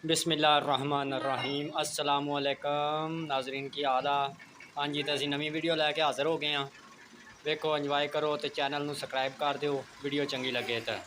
बिस्मिल्लाहिर्रहमानिर्रहीम अस्सलामुअलैकुम नाजरीन की आला। हाँ जी, तो असीं नवी वीडियो लैके हाज़र हो गए हाँ। वेखो इंजॉय करो तो चैनल नूं सबसक्राइब कर दिओ, वीडियो चंगी लगे तो।